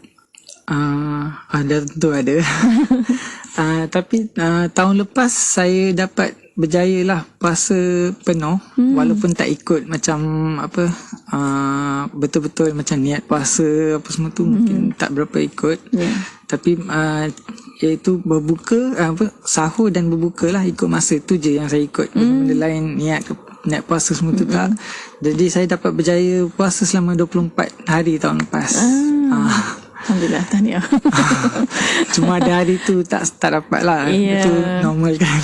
Ada, tentu ada. Tapi tahun lepas saya dapat berjaya lah puasa penuh, walaupun tak ikut macam apa, betul-betul macam niat puasa apa semua tu mungkin tak berapa ikut. Tapi iaitu berbuka, sahur dan berbuka lah, ikut masa tu je yang saya ikut. Benda lain niat puasa semua tu tak. Jadi saya dapat berjaya puasa selama 24 hari tahun lepas. Alhamdulillah, tahniah. Cuma ada hari tu tak dapat lah. Itu normal kan.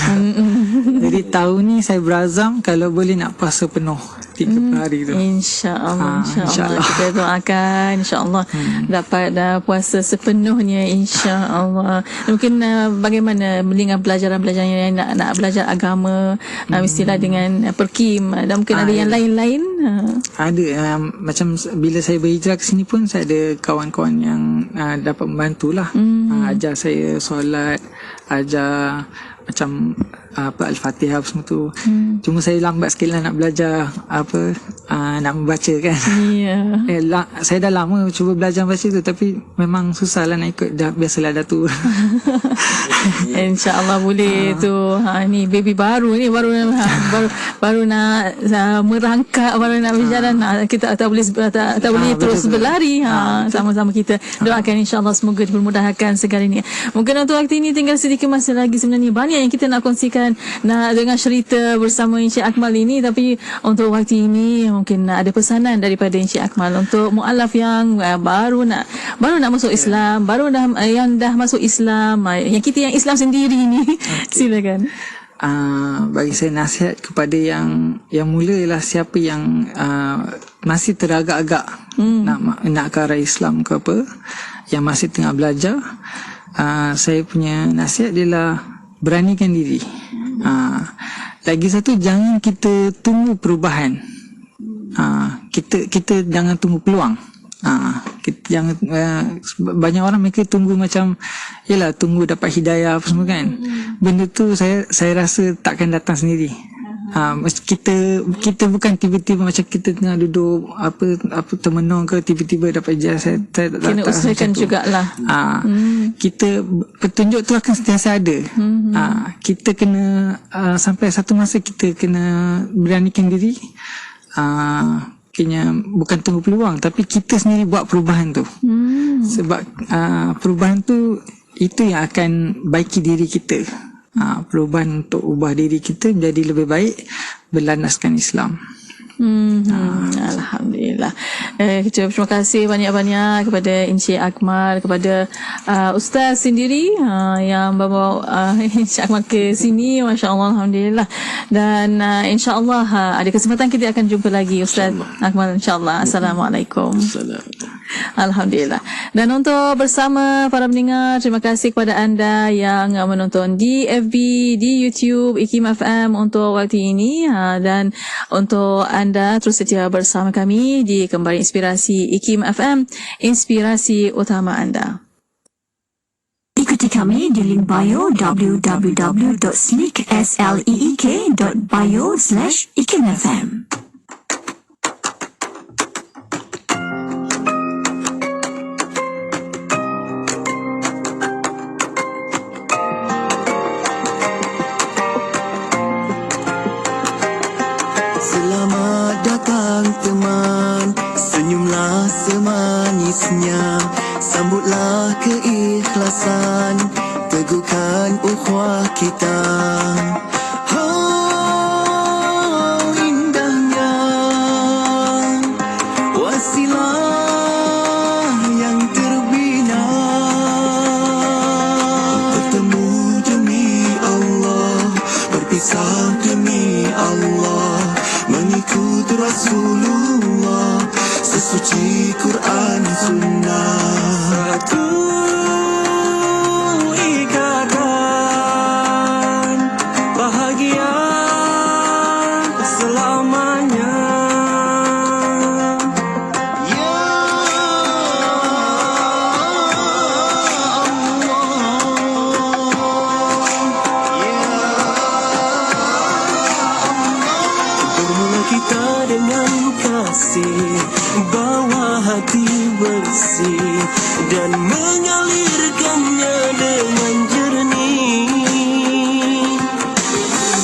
Jadi tahun ni saya berazam kalau boleh nak puasa penuh 30 hari tu. InsyaAllah, insyaAllah. Kita doakan insyaAllah dapat puasa sepenuhnya, insyaAllah. Mungkin bagaimana dengan pelajaran-pelajaran yang nak belajar agama, mestilah dengan perkim, dan mungkin ada yang lain-lain. Ada, macam bila saya berhijrah ke sini pun saya ada kawan-kawan yang dapat membantulah, ajar saya solat, ajar macam Al-Fatihah semua tu. Cuma saya lambat sikit lah nak belajar nak membaca kan. Saya dah lama cuba belajar baca tu, tapi memang susah lah nak ikut, biasalah dah tua. InsyaAllah boleh tu. Ni baby baru ni, baru nak merangkak, baru nak berjalan. Kita tak boleh terus berlari. Sama-sama kita doakan insyaAllah semoga dipermudahkan segalanya. Mungkin untuk waktu ini tinggal sedikit masa lagi, sebenarnya banyak yang kita nak kongsikan dengan cerita bersama Encik Akmal ini, tapi untuk waktu ini mungkin ada pesanan daripada Encik Akmal untuk mualaf yang baru nak masuk Islam, yang dah masuk Islam, yang kita yang Islam sendiri ni. Silakan. Bagi saya nasihat kepada yang mulalah, siapa yang masih teragak-agak nak ke arah Islam ke apa, yang masih tengah belajar, saya punya nasihat ialah beranikan diri. Lagi satu, jangan kita tunggu perubahan. Kita jangan tunggu peluang. Kita jangan, banyak orang mereka tunggu macam yalah, tunggu dapat hidayah apa semua kan. Benda tu saya rasa takkan datang sendiri. Kita bukan tiba-tiba macam kita tengah duduk termenung ke tiba-tiba dapat ijazah. Kena usahakan jugalah. Kita petunjuk tu akan sentiasa ada. Kita kena sampai satu masa kita kena beranikan diri. Kena bukan tunggu peluang, tapi kita sendiri buat perubahan tu. Sebab perubahan tu itu yang akan baiki diri kita. Perubahan untuk ubah diri kita menjadi lebih baik berlandaskan Islam. Alhamdulillah. Terima kasih banyak-banyak kepada Encik Akmal, kepada Ustaz sendiri yang bawa Encik Akmal ke sini. Masya Allah, Alhamdulillah. Dan insyaAllah ada kesempatan kita akan jumpa lagi Ustaz Akmal, insyaAllah. Assalamualaikum. Alhamdulillah. Dan untuk bersama para pendengar, terima kasih kepada anda yang menonton di FB, di YouTube IKIM FM untuk waktu ini, dan untuk anda terus setia bersama kami di Kembali Inspirasi IKIM FM, inspirasi utama anda. Ikuti kami di link bio www.sleek.bio/ikimfm. Selamat datang teman, senyumlah rasa manisnya. Sambutlah keikhlasan, teguhkan ukhuwah kita. Indahnya wasilah yang terbina, bertemu demi Allah, berpisah demi Allah, mengikut Rasulullah, sesuci Quran Sunnah. Satu ikatan bahagia selamanya. Ya bermula kita dengan kasih, bawa hati bersih dan mengalirkannya dengan jernih.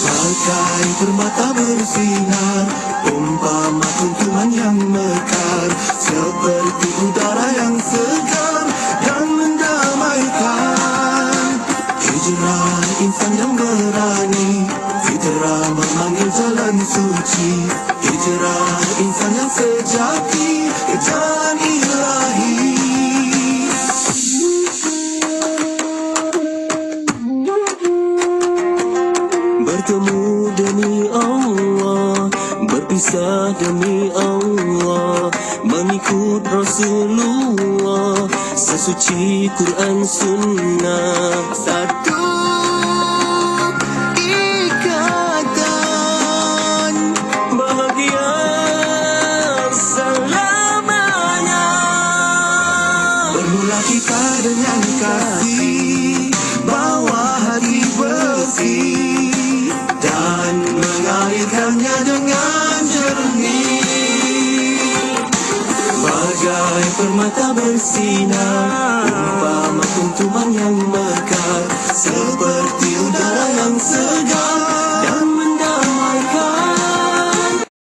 Bagai permata bersinar, umpama kuntuman yang mekar, seperti udara yang segar dan mendamaikan. Hijrah insan yang berani, fitrah memanggil jalan suci. Hijrah insan yang sejati, ke jalan ilahi. Bertemu demi Allah, berpisah demi Allah, mengikut Rasulullah, sesuci Quran Sunnah. Satu ikatan bahagia selamanya. Bermula kita dengan kasih, bawa hati bersih dan mengalirkannya dengan jernih. Bagai permata bersinar, umpama kuntuman yang mekar, seperti